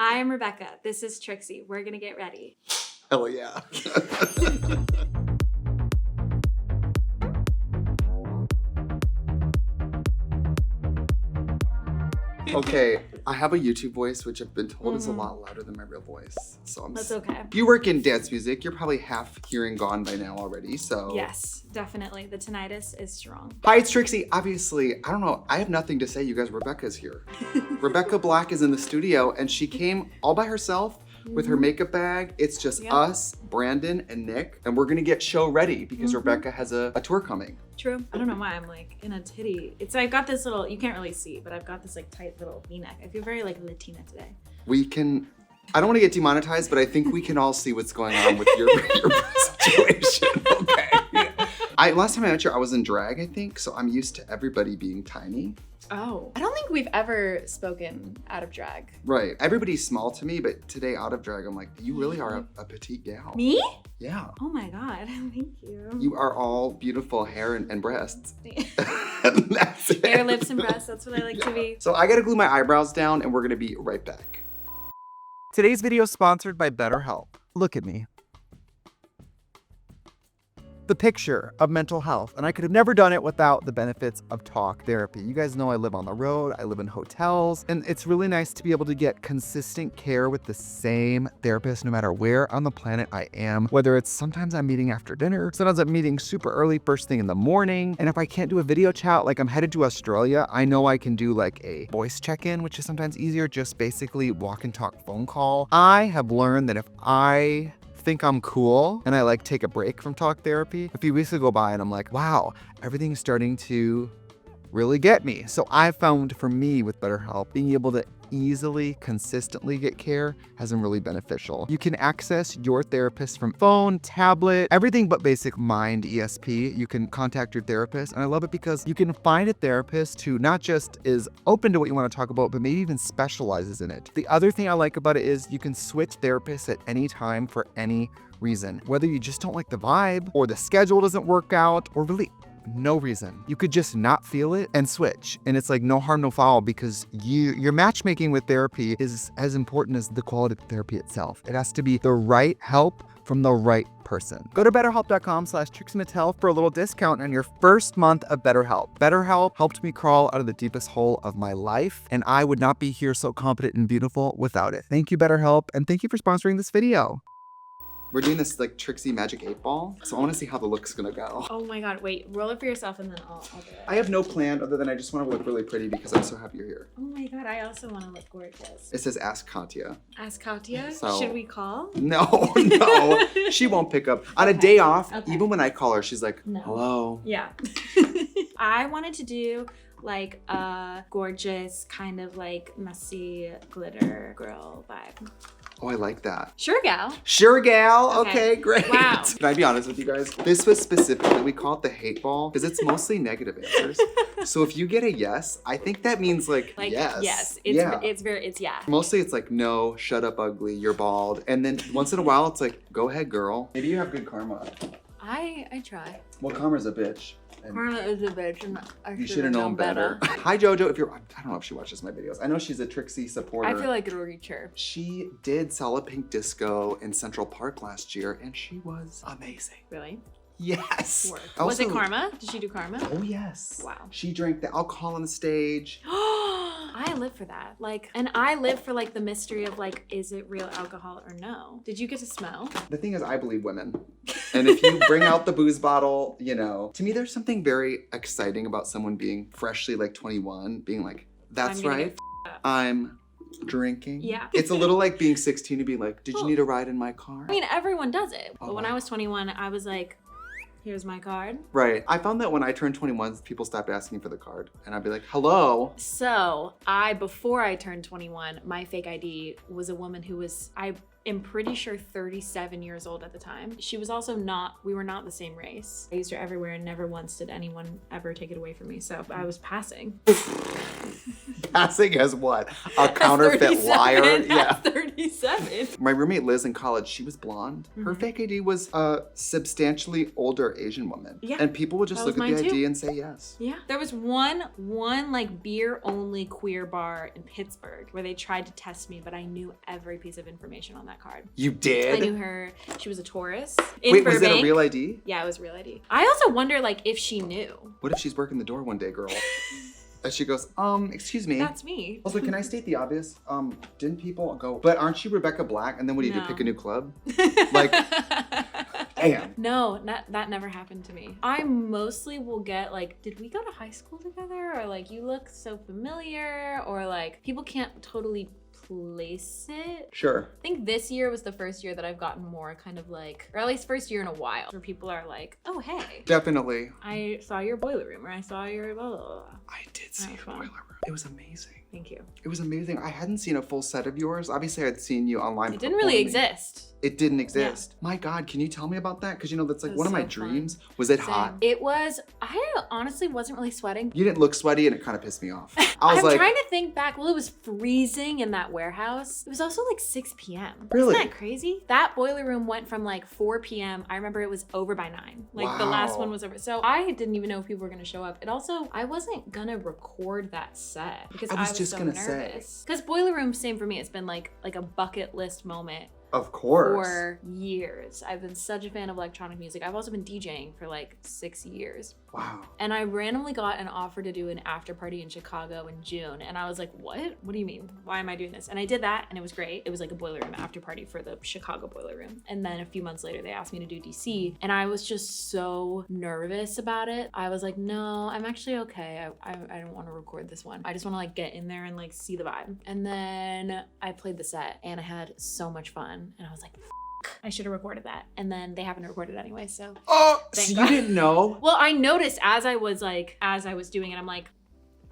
I am Rebecca. This is Trixie. We're gonna get ready. Hell yeah. Okay, I have a YouTube voice, which I've been told is a lot louder than my real voice. So That's okay. You work in dance music. You're probably half hearing gone by now already, so. Yes, definitely. The tinnitus is strong. Hi, it's Trixie. Obviously, I don't know. I have nothing to say. You guys, Rebecca's here. Rebecca Black is in the studio, and she came all by herself with her makeup bag. It's just us, Brandon, and Nick, and we're gonna get show ready because Rebecca has a tour coming. True. I don't know why I'm like in a titty. I've got this little, you can't really see, but I've got this like tight little V-neck. I feel very like Latina today. We can, I don't want to get demonetized, but I think we can all see what's going on with your situation, okay? Last time I met you, I was in drag, I think, so I'm used to everybody being tiny. Oh. I don't think we've ever spoken out of drag. Right. Everybody's small to me, but today out of drag, I'm like, you really are a petite gal. Me? Yeah. Oh my God, thank you. You are all beautiful hair and breasts. That's it. Hair, lips, and breasts, that's what I like to be. So I gotta glue my eyebrows down and we're gonna be right back. Today's video is sponsored by BetterHelp. Look at me. The picture of mental health, and I could have never done it without the benefits of talk therapy. You guys know I live on the road, I live in hotels, and it's really nice to be able to get consistent care with the same therapist no matter where on the planet I am. Whether it's sometimes I'm meeting after dinner, sometimes I'm meeting super early first thing in the morning, and if I can't do a video chat, like I'm headed to Australia, I know I can do like a voice check-in, which is sometimes easier, just basically walk and talk phone call. I have learned that if I think I'm cool and I like take a break from talk therapy, a few weeks go by and I'm like, wow, everything's starting to really get me. So I found for me with BetterHelp, being able to easily, consistently get care has been really beneficial. You can access your therapist from phone, tablet, everything but basic mind ESP. You can contact your therapist, and I love it because you can find a therapist who not just is open to what you want to talk about, but maybe even specializes in it. The other thing I like about it is you can switch therapists at any time for any reason. Whether you just don't like the vibe, or the schedule doesn't work out, or really no reason. You could just not feel it and switch. And it's like no harm, no foul, because your matchmaking with therapy is as important as the quality of therapy itself. It has to be the right help from the right person. Go to betterhelp.com/Trixie Mattel for a little discount on your first month of BetterHelp. BetterHelp helped me crawl out of the deepest hole of my life, and I would not be here so confident and beautiful without it. Thank you, BetterHelp, and thank you for sponsoring this video. We're doing this like Trixie Magic 8 Ball, so I want to see how the look's gonna go. Oh my God, wait, roll it for yourself and then I'll do it. I have no plan other than I just want to look really pretty because I'm so happy you're here. Oh my God, I also want to look gorgeous. It says Ask Katya. Ask Katya? So- Should we call? No, she won't pick up. On a day off, even when I call her, she's like, No. hello. Yeah. I wanted to do like a gorgeous kind of like messy glitter girl vibe. Oh, I like that. Sure, gal. Sure, gal. Okay, great. Wow. Can I be honest with you guys? This was specifically, we call it the hate ball because it's mostly negative answers. So if you get a yes, I think that means like yes. Yes. It's yeah. Mostly it's like, no, shut up, ugly, you're bald. And then once in a while, it's like, go ahead, girl. Maybe you have good karma. I try. Well, karma's a bitch. And Karma is a bitch and I you should have known better. Hi, JoJo. I don't know if she watches my videos. I know she's a Trixie supporter. I feel like it'll reach her. She did sell a pink disco in Central Park last year, and she was amazing. Really? Yes. Was it Karma? Did she do Karma? Oh, yes. Wow. She drank the alcohol on the stage. I live for that. And I live for the mystery of is it real alcohol or no? Did you get to smell? The thing is, I believe women. And if you bring out the booze bottle, to me, there's something very exciting about someone being freshly 21, being like, that's right, I'm drinking. Yeah. It's a little like being 16 to be like, did you need a ride in my car? I mean, everyone does it. But when I was 21, I was like, here's my card. Right. I found that when I turned 21, people stopped asking for the card. And I'd be like, hello. So before I turned 21, my fake ID was a woman who was, I am pretty sure 37 years old at the time. She was also we were not the same race. I used her everywhere and never once did anyone ever take it away from me. So I was passing. Passing as what? A counterfeit liar? Yeah. 37. My roommate Liz in college, she was blonde. Her fake ID was substantially older another Asian woman. Yeah. And people would just That look was at the mine too. ID and say yes. Yeah. There was one like beer only queer bar in Pittsburgh where they tried to test me, but I knew every piece of information on that card. You did? I knew her. She was a Taurus in Wait, Burbank. was it a real ID? Yeah, it was real ID. I also wonder like if she knew. What if she's working the door one day, girl? And she goes, excuse me. That's me. Also, can I state the obvious? Didn't people go, but aren't you Rebecca Black? And then what do you do, No. pick a new club? Like, damn. No, that never happened to me. I mostly will get like, did we go to high school together? Or like, you look so familiar? Or like, people can't totally place it. Sure. I think this year was the first year that I've gotten more kind of like, or at least first year in a while, where people are like, oh, hey, Definitely. I saw your boiler room, or I saw your blah, blah, blah. I did see That was a fun. boiler room. It was amazing. Thank you. It was amazing. I hadn't seen a full set of yours. Obviously, I'd seen you online. It didn't really performing. exist. It didn't exist. My God, can you tell me about that? Because you know, that's like It was one of my so fun. dreams. Was it Same. hot? It was, I honestly wasn't really sweating. You didn't look sweaty and it kind of pissed me off. I was I'm like, trying to think back. Well, it was freezing in that warehouse. It was also like 6 p.m. Really? Isn't that crazy? That boiler room went from like 4 p.m. I remember it was over by 9. Like the last Wow. one was over. So I didn't even know if people were going to show up. It also, I wasn't going to record that set because I was just so gonna say. nervous. Because boiler room, same for me. It's been like a bucket list moment of course. for years. I've been such a fan of electronic music. I've also been DJing for like 6 years. Wow. And I randomly got an offer to do an after party in Chicago in June. And I was like, what? What do you mean? Why am I doing this? And I did that and it was great. It was like a boiler room after party for the Chicago boiler room. And then a few months later, they asked me to do DC. And I was just so nervous about it. I was like, no, I'm actually okay. I don't want to record this one. I just want to like get in there and like see the vibe. And then I played the set and I had so much fun. And I was like, I should have recorded that. And then they happened to record it anyway, so. Oh, Thank so God. you didn't know? Well, I noticed as I was doing it, I'm like,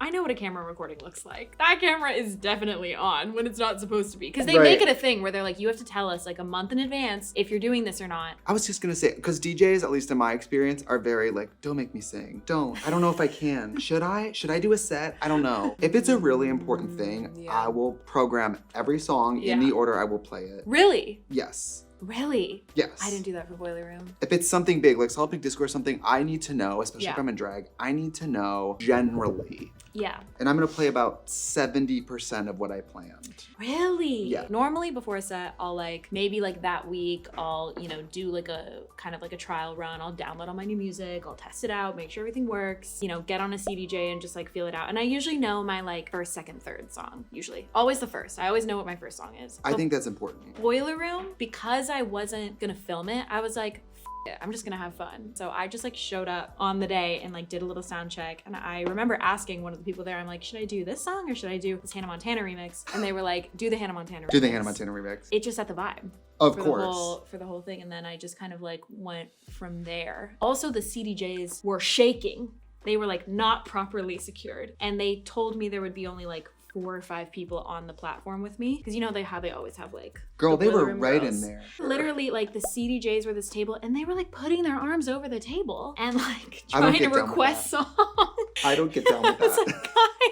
I know what a camera recording looks like. That camera is definitely on when it's not supposed to be. Because they Right. make it a thing where they're like, you have to tell us like a month in advance if you're doing this or not. I was just gonna say, because DJs, at least in my experience, are very like, don't make me sing. Don't. I don't know if I can. Should I? Should I do a set? I don't know. If it's a really important thing, Yeah. I will program every song in Yeah. the order I will play it. Really? Yes. Really? Yes. I didn't do that for Boiler Room. If it's something big, like Solid Big Disco or something, I need to know, especially Yeah. if I'm in drag, I need to know generally. Yeah. And I'm gonna play about 70% of what I planned. Really? Yeah. Normally before a set, I'll like, maybe like that week, I'll, do like a kind of like a trial run. I'll download all my new music. I'll test it out, make sure everything works, get on a CDJ and just like feel it out. And I usually know my like first, second, third song, usually. Always the first. I always know what my first song is. I But think that's important. Boiler Room, because I wasn't gonna film it, I was like, it, I'm just gonna have fun. So I just like showed up on the day and like did a little sound check. And I remember asking one of the people there, I'm like, should I do this song or should I do this Hannah Montana remix? And they were like, do the Hannah Montana remix. Do the Hannah Montana remix. It just set the vibe. Of for course. For the whole thing. And then I just kind of like went from there. Also, the CDJs were shaking. They were like not properly secured. And they told me there would be only like 4 or 5 people on the platform with me. Because how they always have like Girl, the they were boiler room right girls. in there. Literally, like the CDJs were this table and they were like putting their arms over the table and like I don't trying to get down with request songs. I don't get down with I was that. like,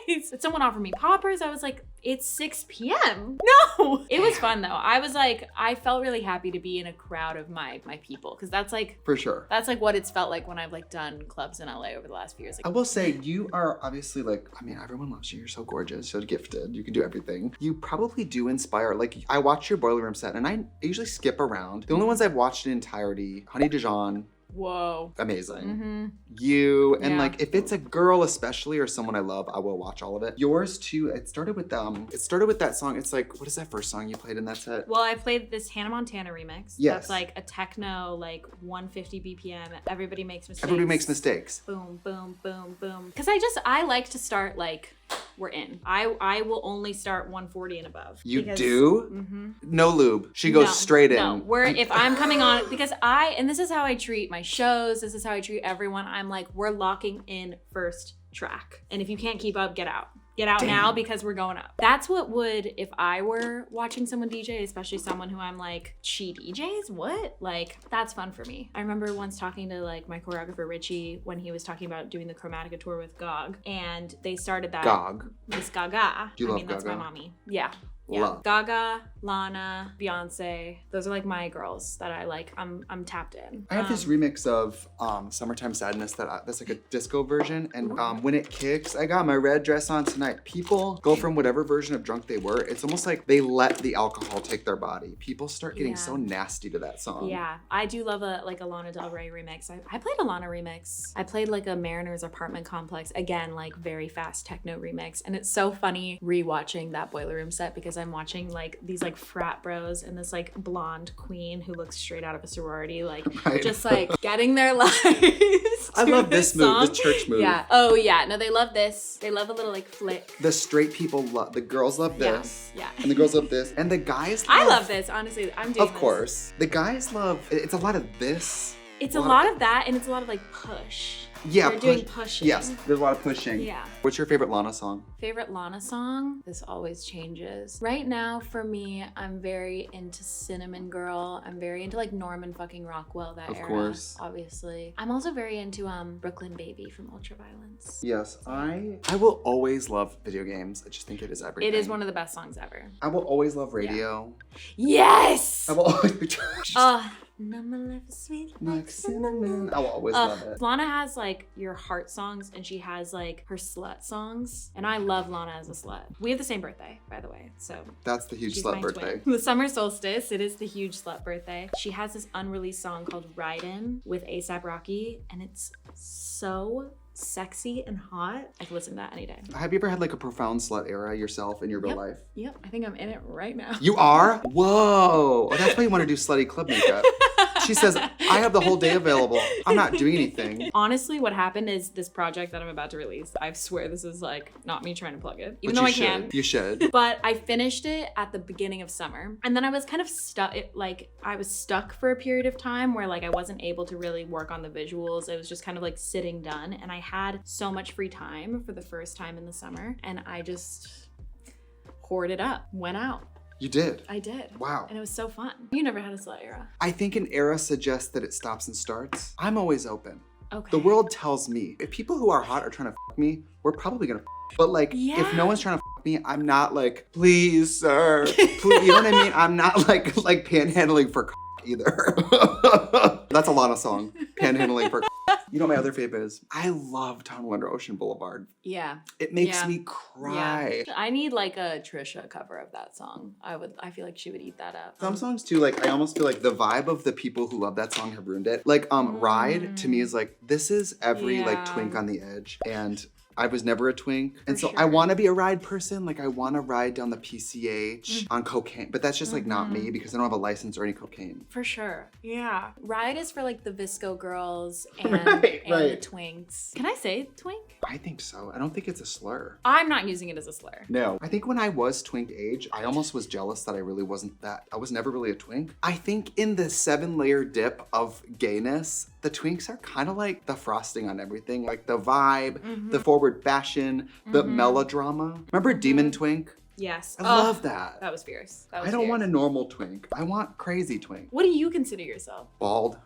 guys, did someone offer me poppers? I was like, it's 6 p.m. No, it was fun though. I was like, I felt really happy to be in a crowd of my people because that's like For sure. what it's felt like when I've like done clubs in LA over the last few years. I will say, you are obviously like, everyone loves you. You're so gorgeous, so gifted. You can do everything. You probably do inspire. Like, I watched your boiler room set and I usually skip around. The only ones I've watched in entirety, Honey Dijon, Whoa. amazing. Mm-hmm. You, and Yeah. like, if it's a girl especially or someone I love, I will watch all of it. Yours too, it started with that song. It's like, what is that first song you played in that set? Well, I played this Hannah Montana remix. Yes. That's like a techno, like 150 BPM. Everybody makes mistakes. Everybody makes mistakes. Boom, boom, boom, boom. Because I like to start like, we're in. I will only start 140 and above. You because- do? Mhm. No lube. She goes No, straight in. No, if I'm coming on, because and this is how I treat my shows, this is how I treat everyone. I'm like, we're locking in first track. And if you can't keep up, get out. Get out now because we're going up. That's what would, if I were watching someone DJ, especially someone who I'm like, she DJs? What? Like, that's fun for me. I remember once talking to like my choreographer, Richie, when he was talking about doing the Chromatica tour with Gog. And they started that. Gog. Miss Gaga. Do you love that's Gaga? my mommy. Yeah. Yeah. Love. Gaga, Lana, Beyonce. Those are like my girls that I like. I'm tapped in. I have this remix of Summertime Sadness that's like a disco version. And when it kicks, I got my red dress on tonight. People go from whatever version of drunk they were. It's almost like they let the alcohol take their body. People start getting so nasty to that song. Yeah, I do love a Lana Del Rey remix. I played a Lana remix. I played like a Mariner's Apartment Complex. Again, like very fast techno remix. And it's so funny rewatching that Boiler Room set because I'm watching like these like frat bros and this like blonde queen who looks straight out of a sorority, like just like getting their lives. I love this move, the church move. Yeah. Oh yeah. No, they love this. They love a little like flick. The straight people love, the girls love this. Yeah. And the girls love this. And the guys love. I love this, honestly. I'm doing Of course. The guys love, it's a lot of this. It's a lot of that and it's a lot of like push. Yeah, They're doing pushing. Yes, there's a lot of pushing. Yeah. What's your favorite Lana song? Favorite Lana song? This always changes. Right now, for me, I'm very into Cinnamon Girl. I'm very into like Norman fucking Rockwell, that era. Of course. Obviously. I'm also very into Brooklyn Baby from Ultraviolence. Yes, I will always love video games. I just think it is everything. It is one of the best songs ever. I will always love radio. Yeah. Yes! I will always be Number life is sweet like cinnamon. I will always love it. Lana has like your heart songs and she has like her slut songs. And I love Lana as a slut. We have the same birthday, by the way. So that's the huge slut birthday. The summer solstice, it is the huge slut birthday. She has this unreleased song called Ridin' with A$AP Rocky. And it's so sexy and hot. I could listen to that any day. Have you ever had like a profound slut era yourself in your real life? Yep, I think I'm in it right now. You are? Whoa. Oh, that's why you want to do slutty club makeup. She says, I have the whole day available. I'm not doing anything. Honestly, what happened is this project that I'm about to release, I swear this is like not me trying to plug it, even though I can. You should. But I finished it at the beginning of summer. And then I was kind of stuck, I was stuck for a period of time where like I wasn't able to really work on the visuals. It was just kind of like sitting done. And I had so much free time for the first time in the summer. And I just hoarded up, went out. You did? I did. Wow. And it was so fun. You never had a slut era. I think an era suggests that it stops and starts. I'm always open. Okay. The world tells me, if people who are hot are trying to fuck me, we're probably gonna fuck. But like, if no one's trying to fuck me, I'm not like, please, sir. Please. You know what I mean? I'm not like panhandling for either. That's a Lana song. Panhandling for You know what my other fave is? I love Tunnel Under Ocean Boulevard. Yeah. It makes me cry. Yeah. I need like a Trisha cover of that song. I feel like she would eat that up. Some songs too, like I almost feel like the vibe of the people who love that song have ruined it. Like Ride to me is like, this is every like twink on the edge. And I was never a twink. And so I want to be a ride person. Like I want to ride down the PCH on cocaine, but that's just like not me because I don't have a license or any cocaine. For sure. Yeah. Ride is for like the Visco girls and the twinks. Can I say twink? I think so. I don't think it's a slur. I'm not using it as a slur. No. I think when I was twink age, I almost was jealous that I really wasn't that. I was never really a twink. I think in the 7-layer dip of gayness, the twinks are kind of like the frosting on everything. Like the vibe, the forward fashion, the melodrama. Remember Demon Twink? Yes. I love that. That was fierce. I don't want a normal twink. I want crazy twink. What do you consider yourself? Bald,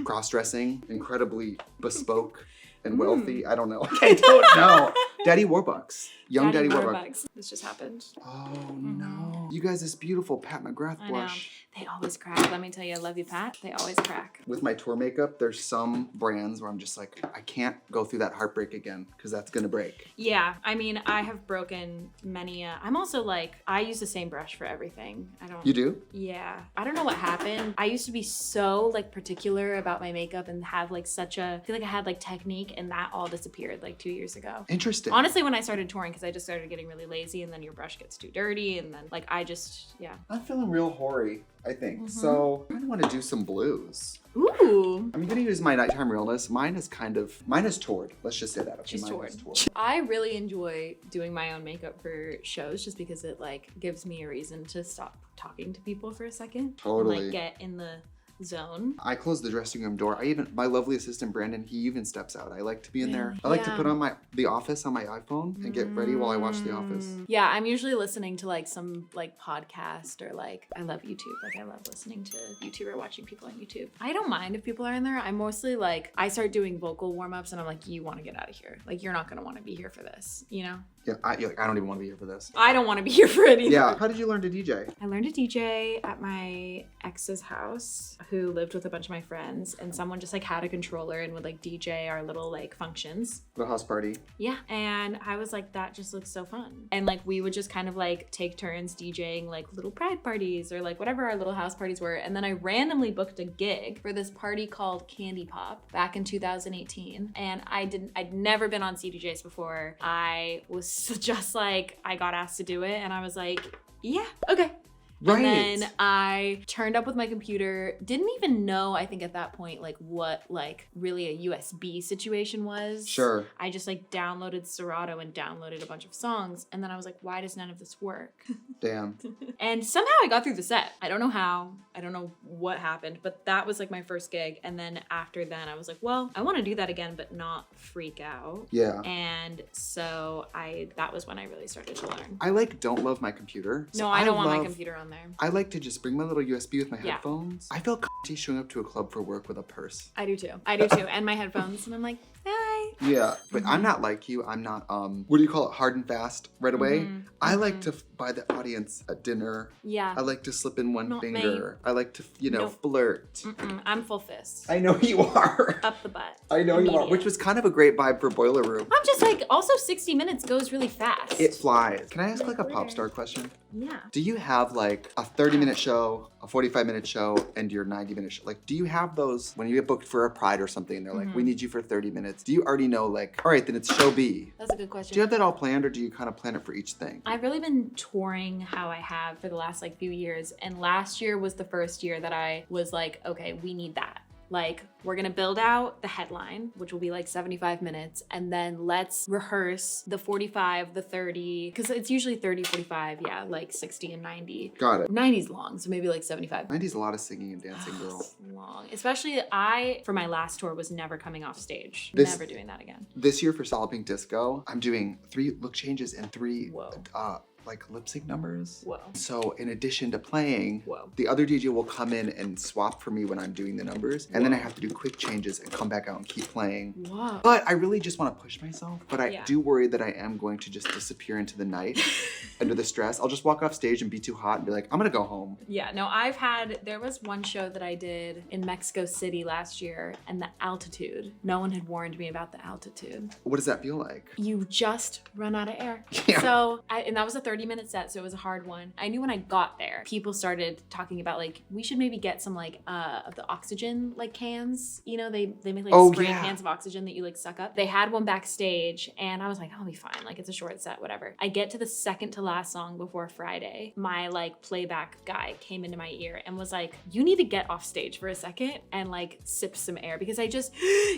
cross-dressing, incredibly bespoke and wealthy. I don't know. I don't know. Daddy Warbucks. Young Daddy Warbucks. This just happened. Oh no. You guys, this beautiful Pat McGrath blush. They always crack. Let me tell you, I love you, Pat. They always crack. With my tour makeup, there's some brands where I'm just like, I can't go through that heartbreak again because that's gonna break. Yeah, I mean, I have broken many. I'm also like, I use the same brush for everything. You do? Yeah. I don't know what happened. I used to be so like particular about my makeup and have like I feel like I had like technique and that all disappeared like 2 years ago. Interesting. Honestly, when I started touring, because I just started getting really lazy and then your brush gets too dirty and then like I'm feeling real hoary, I think. So I kind of want to do some blues. Ooh. I'm gonna use my nighttime realness. Mine is toured. Let's just say that. Okay, She's toured. Is toured. I really enjoy doing my own makeup for shows just because it like gives me a reason to stop talking to people for a second. Totally. And, like get in the zone. I close the dressing room door. My lovely assistant Brandon, he even steps out. I like to be in there. I like to put on The Office on my iPhone and get ready while I watch The Office. Yeah, I'm usually listening to like some like podcast or like I love YouTube. Like I love listening to YouTube or watching people on YouTube. I don't mind if people are in there. I'm mostly like I start doing vocal warm-ups and I'm like, you want to get out of here. Like you're not gonna want to be here for this, you know? Yeah, I don't even want to be here for this. I don't want to be here for it either. Yeah. How did you learn to DJ? I learned to DJ at my ex's house, who lived with a bunch of my friends, and someone just like had a controller and would like DJ our little like functions. The house party. Yeah. And I was like, that just looks so fun. And like we would just kind of like take turns DJing like little pride parties or like whatever our little house parties were. And then I randomly booked a gig for this party called Candy Pop back in 2018. And I'd never been on CDJs before. I was just like, I got asked to do it and I was like, yeah, okay. Right. And then I turned up with my computer, didn't even know, I think at that point, like what like really a USB situation was. Sure. I just like downloaded Serato and downloaded a bunch of songs. And then I was like, why does none of this work? Damn. And somehow I got through the set. I don't know how, I don't know what happened, but that was like my first gig. And then after then I was like, well, I want to do that again, but not freak out. Yeah. And so that was when I really started to learn. I like don't love my computer. No, I don't want my computer on there. I like to just bring my little USB with my Yeah. headphones. I feel cunty showing up to a club for work with a purse. I do too. I do too. And my headphones. And I'm like, hi. Yeah, but I'm not like you. I'm not, what do you call it? Hard and fast right away. I like to buy the audience a dinner. Yeah. I like to slip in one Not me. finger. I like to, Nope. flirt. I'm full fist. I know you are. Up the butt. I know you are, Immediate. which was kind of a great vibe for Boiler Room. I'm just like, also 60 minutes goes really fast. It flies. Can I ask like a pop star question? Yeah. Do you have like a 30-minute show, a 45-minute show, and your 90-minute show? Like, do you have those when you get booked for a Pride or something and they're like, we need you for 30 minutes? Do you already know like, all right, then it's show B? That's a good question. Do you have that all planned or do you kind of plan it for each thing? I've really been touring how I have for the last like few years. And last year was the first year that I was like, okay, we need that. Like, we're gonna build out the headline, which will be like 75 minutes, and then let's rehearse the 45, the 30, because it's usually 30, 45, yeah, like 60 and 90. Got it. 90's long, so maybe like 75. 90's a lot of singing and dancing, girl. It's long. Especially for my last tour, was never coming off stage. Never doing that again. This year for Solid Pink Disco, I'm doing 3 look changes and 3 Whoa. like lip sync numbers. Whoa. So in addition to playing, Whoa. the other DJ will come in and swap for me when I'm doing the numbers. And then I have to do quick changes and come back out and keep playing. Whoa. But I really just want to push myself. But I Yeah. do worry that I am going to just disappear into the night under the stress. I'll just walk off stage and be too hot and be like, I'm gonna go home. Yeah, no, there was one show that I did in Mexico City last year, and the altitude, no one had warned me about the altitude. What does that feel like? You just run out of air. Yeah. So, and that was a 30-minute set, so it was a hard one. I knew when I got there, people started talking about like, we should maybe get some like of the oxygen like cans. You know, they make like spray cans of oxygen that you like suck up. They had one backstage, and I was like, I'll be fine. Like, it's a short set, whatever. I get to the second to last song before Friday. My like playback guy came into my ear and was like, you need to get off stage for a second and like sip some air, because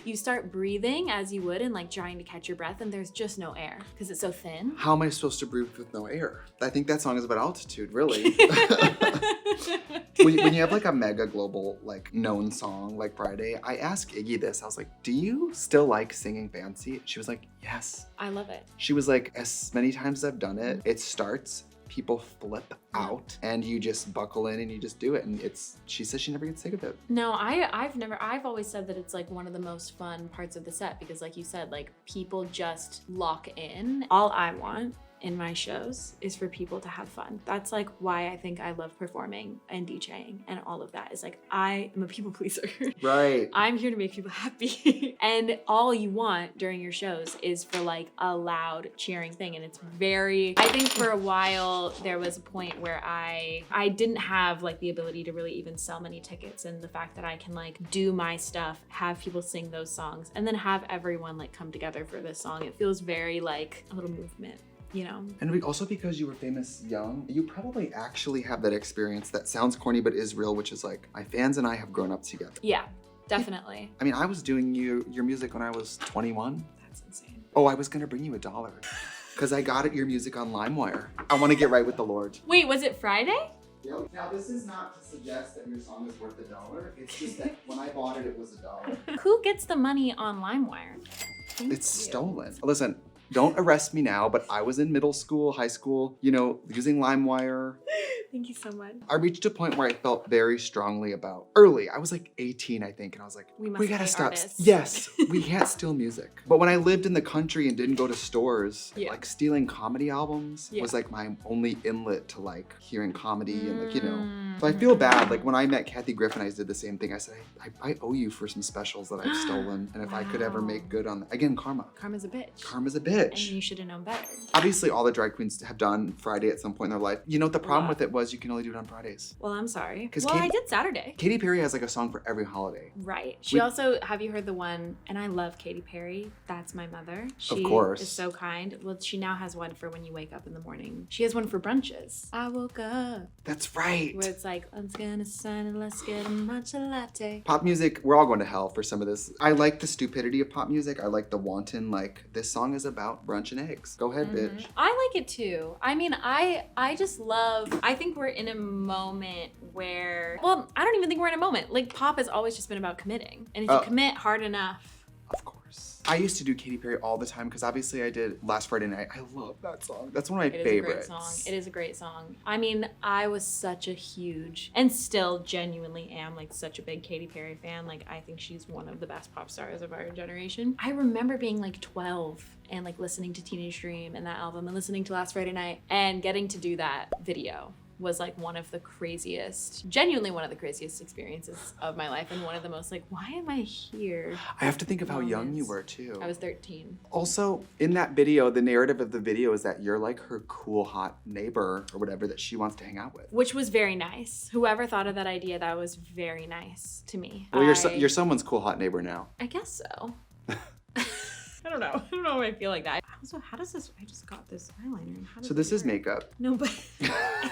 you start breathing as you would and like trying to catch your breath, and there's just no air because it's so thin. How am I supposed to breathe with no air? I think that song is about altitude, really. when you have like a mega global, like known song like Friday, I asked Iggy this. I was like, do you still like singing Fancy? She was like, yes. I love it. She was like, as many times as I've done it, it starts, people flip out, and you just buckle in and you just do it. And she says she never gets sick of it. No, I've always said that it's like one of the most fun parts of the set, because like you said, like people just lock in. All I want in my shows is for people to have fun. That's like why I think I love performing and DJing and all of that, is like I am a people pleaser. Right. I'm here to make people happy. And all you want during your shows is for like a loud cheering thing. And it's I think for a while there was a point where I didn't have like the ability to really even sell many tickets, and the fact that I can like do my stuff, have people sing those songs, and then have everyone like come together for this song. It feels very like a little movement. You know? And also because you were famous young, you probably actually have that experience that sounds corny but is real, which is like, my fans and I have grown up together. Yeah, definitely. I mean, I was doing your music when I was 21. That's insane. Oh, I was gonna bring you $1 because I got your music on LimeWire. I want to get right with the Lord. Wait, was it Friday? Yep. Now, this is not to suggest that your song is worth $1. It's just that when I bought it, it was $1. Who gets the money on LimeWire? It's stolen. Listen, don't arrest me now, but I was in middle school, high school, using LimeWire. Thank you so much. I reached a point where I felt very strongly about early. I was like 18, I think, and I was like, We must we gotta pay stop. artists. Yes, we can't steal music. But when I lived in the country and didn't go to stores, Yeah. like stealing comedy albums Yeah. was like my only inlet to like hearing comedy and like, you know. Mm. So I feel bad. Like when I met Kathy Griffin, I did the same thing. I said, I owe you for some specials that I've stolen. And if I could ever make good on that. Again, karma. Karma's a bitch. Karma's a And bitch. you should have known better. Obviously, all the drag queens have done Friday at some point in their life. You know what the problem lot. with it was? You can only do it on Fridays. Well, I'm sorry. 'Cause Well, Katy- I did Saturday. Katy Perry has like a song for every holiday. Right. She We- also, have you heard the one, and I love Katy Perry, That's My Mother. She course. is so kind. Well, she now has one for when you wake up in the morning. She has one for brunches. I woke up, That's right. where it's like, let's get a sun and let's get a matcha latte. Pop music, we're all going to hell for some of this. I like the stupidity of pop music. I like the wanton, like, this song is about brunch and eggs. Go ahead, bitch. I like it too. I mean, I just love, I think we're in a moment where, well, I don't even think we're in a moment. Like, pop has always just been about committing. And if you commit hard enough, Of course. I used to do Katy Perry all the time because obviously I did Last Friday Night. I love that song. That's one of my it is favorites. a great song. It is a great song. I mean, I was such a huge, and still genuinely am, like, such a big Katy Perry fan. Like, I think she's one of the best pop stars of our generation. I remember being like 12 and like listening to Teenage Dream and that album and listening to Last Friday Night and getting to do that video was like one of the craziest, genuinely one of the craziest experiences of my life, and one of the most like, why am I here? I have to think of how young you moments. were too. I was 13. Also, in that video, the narrative of the video is that you're like her cool, hot neighbor or whatever that she wants to hang out with. Which was very nice. Whoever thought of that idea, that was very nice to me. Well, you're someone's cool, hot neighbor now. I guess so. I don't know. I don't know if I feel like that. Also, how does this, I just got this eyeliner. How does So this it is work? makeup. No, but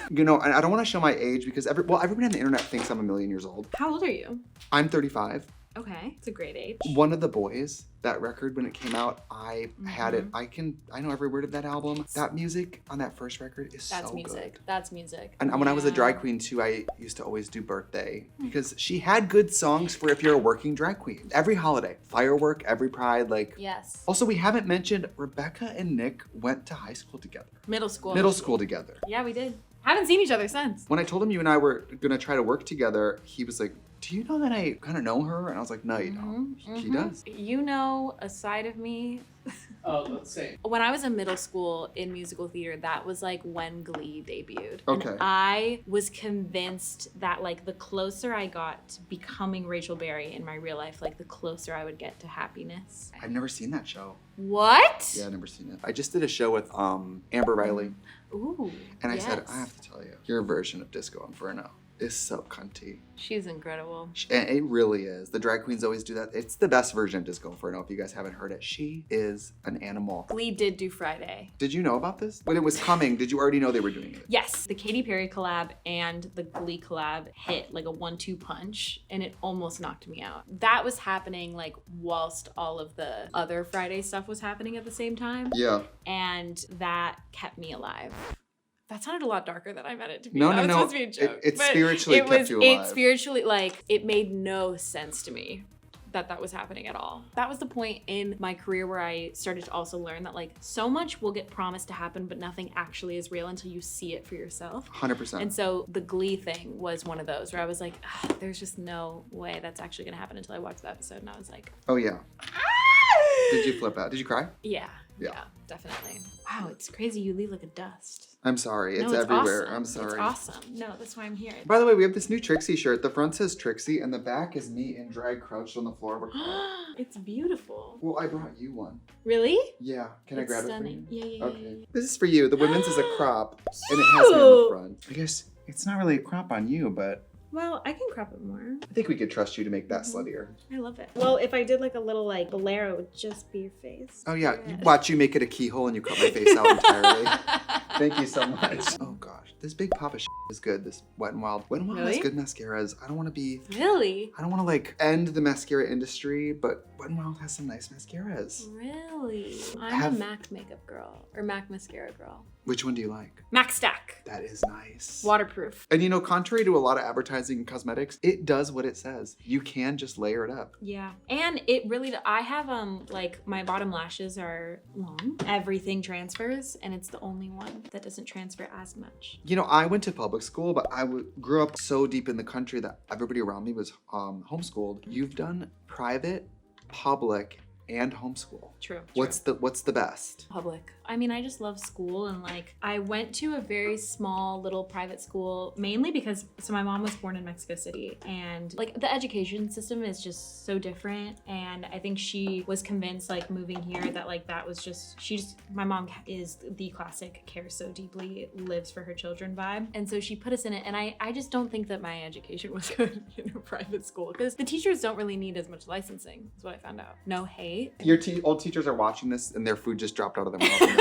You know, and I don't want to show my age because everybody on the internet thinks I'm a million years old. how old are you? I'm 35. Okay, it's a great age. One of the Boys, that record when it came out, I had it. Mm-hmm. I know every word of that album. That music on that first record is That's so music. good. That's music. And when I was a Yeah. drag queen too, I used to always do Birthday because she had good songs for if you're a working drag queen. Every holiday, Firework, every Pride, like. Yes. Also, we haven't mentioned Rebecca and Nick went to high school together. Middle school. Middle school together. Yeah, we did. Haven't seen each other since. When I told him you and I were gonna try to work together, he was like, do you know that I kind of know her? And I was like, no, you don't. He does. You know a side of me. Oh, let's see. When I was in middle school in musical theater, that was like when Glee debuted. Okay. And I was convinced that like the closer I got to becoming Rachel Berry in my real life, like the closer I would get to happiness. I've never seen that show. What? Yeah, I've never seen it. I just did a show with Amber Riley, Ooh. and I said, yes. I have to tell you, your version of Disco Inferno is so cunty. She's incredible. And it really is. The drag queens always do that. It's the best version of Disco Inferno if you guys haven't heard it. She is an animal. Glee did do Friday. Did you know about this? When it was coming, did you already know they were doing it? Yes, the Katy Perry collab and the Glee collab hit like a 1-2 punch, and it almost knocked me out. That was happening like whilst all of the other Friday stuff was happening at the same time, Yeah. and that kept me alive. That sounded a lot darker than I meant it to be. No, That no, was no. supposed to be a joke. It but spiritually kept you alive. It spiritually, like, it made no sense to me that was happening at all. That was the point in my career where I started to also learn that like so much will get promised to happen, but nothing actually is real until you see it for yourself. 100%. And so the Glee thing was one of those where I was like, there's just no way that's actually gonna happen until I watched the episode. And I was like, Oh, yeah. Did you flip out? Did you cry? yeah, Yeah. definitely. Wow, it's crazy. You leave like a dust. I'm sorry. No, It's everywhere. awesome. I'm sorry. It's awesome. No, that's why I'm here. By the way, we have this new Trixie shirt. The front says Trixie, and the back is me in drag crouched on the floor of a car. It's beautiful. Well, I brought you one. Really? Yeah. Can I It's grab stunning. it for you? Yeah. Okay. This is for you. The women's is a crop, and it has me on the Cute. front. I guess it's not really a crop on you, but Well, I can crop it more. I think we could trust you to make that sluttier. I love it. Well, if I did like a little like bolero, it would just be your face. Oh yeah, watch you make it a keyhole and you cut my face out entirely. Thank you so much. Oh gosh, this Big Papa is good. This Wet n Wild. Wet n Wild has Really? good mascaras. I don't want to be. Really? I don't want to like end the mascara industry, but Wet n Wild has some nice mascaras. Really? I'm Have- a MAC makeup girl or MAC mascara girl. Which one do you like? Max Stack. That is nice. Waterproof. And you know, contrary to a lot of advertising and cosmetics, it does what it says. You can just layer it up. Yeah. And it really, I have like my bottom lashes are long. Everything transfers and it's the only one that doesn't transfer as much. You know, I went to public school, but I grew up so deep in the country that everybody around me was homeschooled. You've done private, public, and homeschool. True. What's the best? Public. I mean, I just love school, and like I went to a very small little private school mainly because my mom was born in Mexico City, and like the education system is just so different, and I think she was convinced like moving here that like that was just my mom is the classic cares so deeply, lives for her children vibe, and so she put us in it, and I just don't think that my education was good in a private school because the teachers don't really need as much licensing is what I found out. No hate. Your old teachers are watching this and their food just dropped out of their mouth.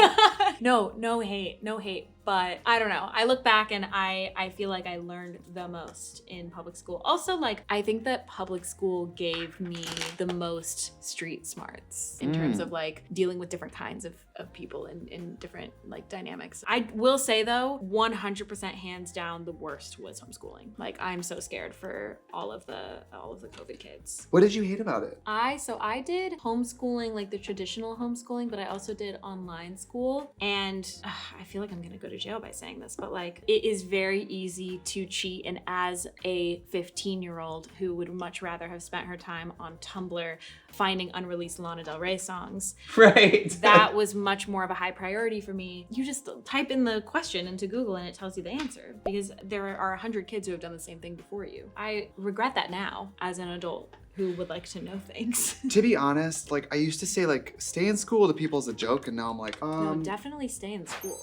No hate. But I don't know. I look back and I feel like I learned the most in public school. Also, like, I think that public school gave me the most street smarts in terms of like dealing with different kinds of people in different like dynamics. I will say though, 100% hands down, the worst was homeschooling. Like, I'm so scared for all of the COVID kids. What did you hate about it? I did homeschooling, like the traditional homeschooling, but I also did online school. And I feel like I'm gonna go to jail by saying this, but like it is very easy to cheat. And as a 15-year-old who would much rather have spent her time on Tumblr finding unreleased Lana Del Rey songs, right? That was much more of a high priority for me. You just type in the question into Google and it tells you the answer because there are 100 kids who have done the same thing before you. I regret that now as an adult who would like to know things. To be honest, like I used to say like stay in school to people as a joke, and now I'm like, no, definitely stay in school.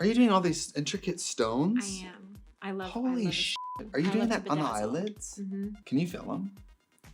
Are you doing all these intricate stones? I am. I love. Holy shit! Are you doing that on the eyelids? Mm-hmm. Can you film them?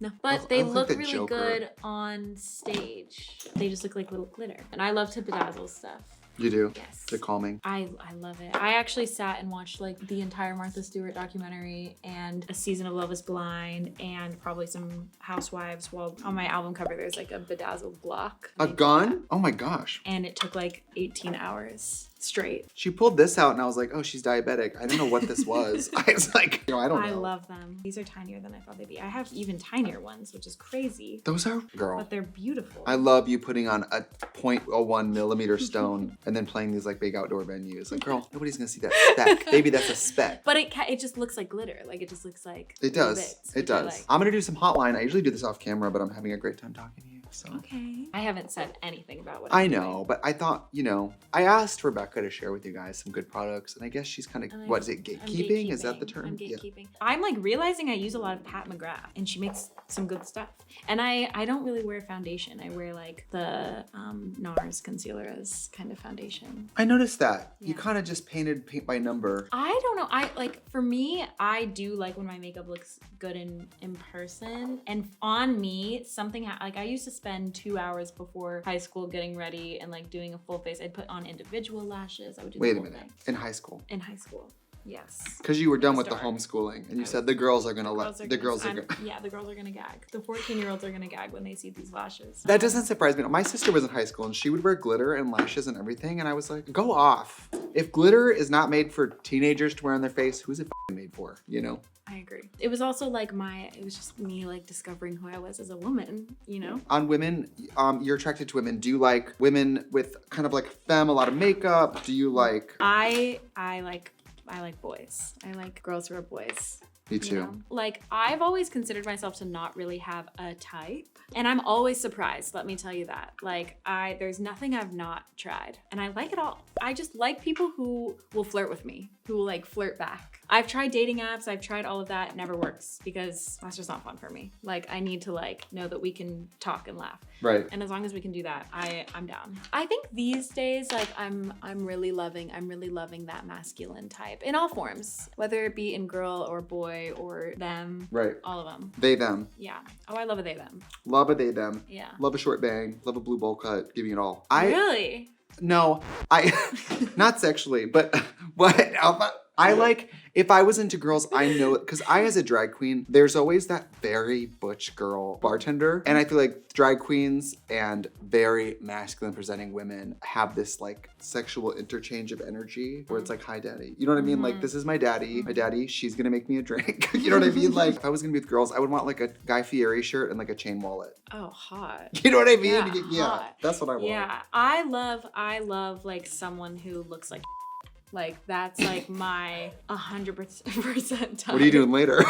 No, but they look like the really Joker. good on stage. They just look like little glitter, and I love to bedazzle stuff. You do? Yes. They're calming. I love it. I actually sat and watched like the entire Martha Stewart documentary and a season of Love is Blind and probably some Housewives, while on my album cover there's like a bedazzled block. A gun? Oh my gosh. And it took like 18 hours straight. She pulled this out and I was like, oh, she's diabetic. I didn't know what this was. I was like, I don't know. I love them. These are tinier than I thought they'd be. I have even tinier ones, which is crazy. Those are, girl. But they're beautiful. I love you putting on a 0.01 millimeter stone and then playing these like big outdoor venues. Like, girl, nobody's gonna see that speck. Maybe that's a speck. But it just looks like glitter. Like it just looks like it does. Bits, it does. like. I'm gonna do some hotline. I usually do this off camera, but I'm having a great time talking to you. So. Okay. I haven't said anything about what I I'm know, doing. but I thought, I asked Rebecca to share with you guys some good products, and I guess she's kind of, what is it, gatekeeping? Is that the term? I'm gatekeeping. Yeah. I'm like realizing I use a lot of Pat McGrath, and she makes some good stuff. And I don't really wear foundation. I wear like the NARS concealer as kind of foundation. I noticed that. Yeah. You kind of just painted paint by number. I don't know. For me, I do like when my makeup looks good in person. And on me, something like I used to spend 2 hours before high school getting ready and like doing a full face. I'd put on individual lashes. I would do the Wait a whole minute. thing. In high school? In high school. Yes. Because you were done with the Start. homeschooling and you said the girls are gonna Yeah, the girls are gonna gag. The 14-year-olds are gonna gag when they see these lashes. That doesn't surprise me. My sister was in high school and she would wear glitter and lashes and everything, and I was like, go off. If glitter is not made for teenagers to wear on their face, who's it made for, I agree. It was also like it was just me like discovering who I was as a woman, On women, you're attracted to women. Do you like women with kind of like femme, a lot of makeup? Do you like? I like boys. I like girls who are boys. Me too. Like, I've always considered myself to not really have a type. And I'm always surprised, let me tell you that. Like, there's nothing I've not tried. And I like it all. I just like people who will flirt with me, who will like flirt back. I've tried dating apps, I've tried all of that, it never works because that's just not fun for me. Like, I need to like know that we can talk and laugh. Right. And as long as we can do that, I'm down. I think these days, like I'm really loving that masculine type in all forms, whether it be in girl or boy or them. Right. All of them. They, them. Yeah. Oh, I love a they, them. Love a they, them. Yeah. Love a short bang. Love a blue bowl cut. Give me it all. Really? No, not sexually, but I like, if I was into girls, I know, because I, as a drag queen, there's always that very butch girl bartender. And I feel like drag queens and very masculine presenting women have this like sexual interchange of energy where it's like, hi daddy. You know what I mean? Like, this is my daddy. My daddy, she's gonna make me a drink. You know what I mean? Like, if I was gonna be with girls, I would want like a Guy Fieri shirt and like a chain wallet. Oh, hot. You know what I mean? Yeah, hot. That's what I want. Yeah, I love like someone who looks like that's like my 100% time. What are you doing later?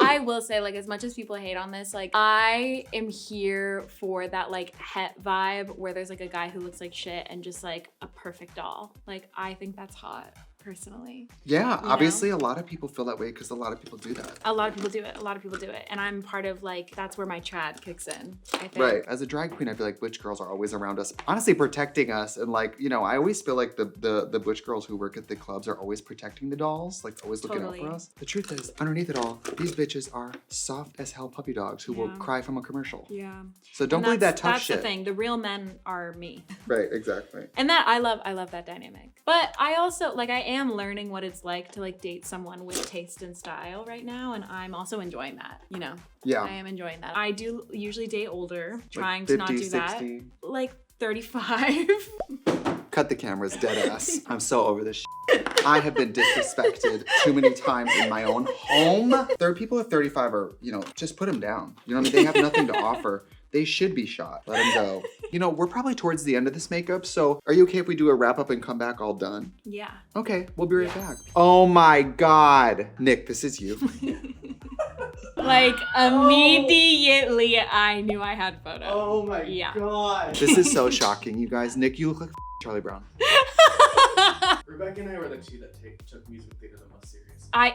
I will say, like, as much as people hate on this, like, I am here for that, like, het vibe where there's, like, a guy who looks like shit and just, like, a perfect doll. Like, I think that's hot, personally. Yeah, You obviously know? a lot of people feel that way because a lot of people do that. A lot of people do it. A lot of people do it. And I'm part of, like, that's where my Chad kicks in, I think. Right. As a drag queen, I feel like butch girls are always around us, honestly protecting us. And like, you know, I always feel like the butch girls who work at the clubs are always protecting the dolls, like always looking out for us. The truth is, underneath it all, these bitches are soft as hell puppy dogs who will cry from a commercial. Yeah. So don't believe that tough that's shit. That's the thing. The real men are me. Right, exactly. And that, I love that dynamic. But I also, like, I am learning what it's like to, like, date someone with taste and style right now. And I'm also enjoying that, you know? Yeah. I am enjoying that. I do usually date older, trying like 50, to not do 60. that. Like 35. Cut the cameras, dead ass. I'm so over this shit. I have been disrespected too many times in my own home. There are people at 35 are, you know, just put them down. You know what I mean? They have nothing to offer. They should be shot. Let them go. You know, we're probably towards the end of this makeup, so are you okay if we do a wrap up and come back all done? Yeah. Okay, we'll be right back. Oh my God. Nick, this is you. Like, immediately I knew I had photos. Oh my God. This is so shocking, you guys. Nick, you look like Charlie Brown. Rebecca and I were the two that took music theater the most serious.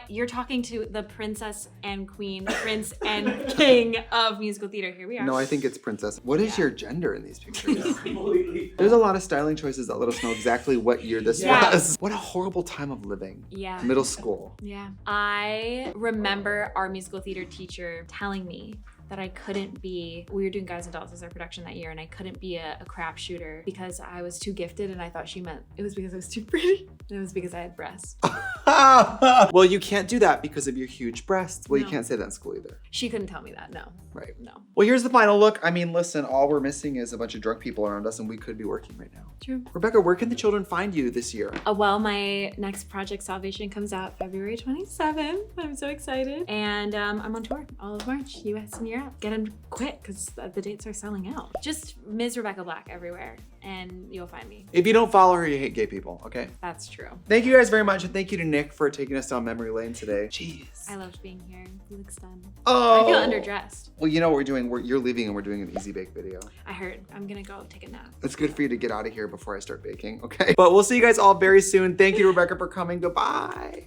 You're talking to the princess and queen, prince and king of musical theater. Here we are. No, I think it's princess. What is your gender in these pictures? Completely. There's a lot of styling choices that let us know exactly what year this was. What a horrible time of living. Yeah. Middle school. Yeah. I remember our musical theater teacher telling me that I couldn't be, we were doing Guys and Dolls as our production that year, and I couldn't be a crap shooter because I was too gifted, and I thought she meant it was because I was too pretty. It was because I had breasts. Well, you can't do that because of your huge breasts. Well, you No. can't say that in school either. She couldn't tell me that, no. Right. No. Well, here's the final look. I mean, listen, all we're missing is a bunch of drunk people around us, and we could be working right now. True. Rebecca, where can the children find you this year? Well, my next project, Salvation, comes out February 27th. I'm so excited. And I'm on tour all of March, US and Europe. Get them quick because the dates are selling out. Just Ms. Rebecca Black everywhere and you'll find me. If you don't follow her, you hate gay people, okay? That's true. Thank you guys very much, and thank you to Nick for taking us down memory lane today. Jeez. I loved being here. You look stunned. Oh. I feel underdressed. Well, you know what we're doing? You're leaving and we're doing an easy bake video. I heard. I'm gonna go take a nap. It's good for you to get out of here before I start baking, okay? But we'll see you guys all very soon. Thank you, Rebecca, for coming. Goodbye.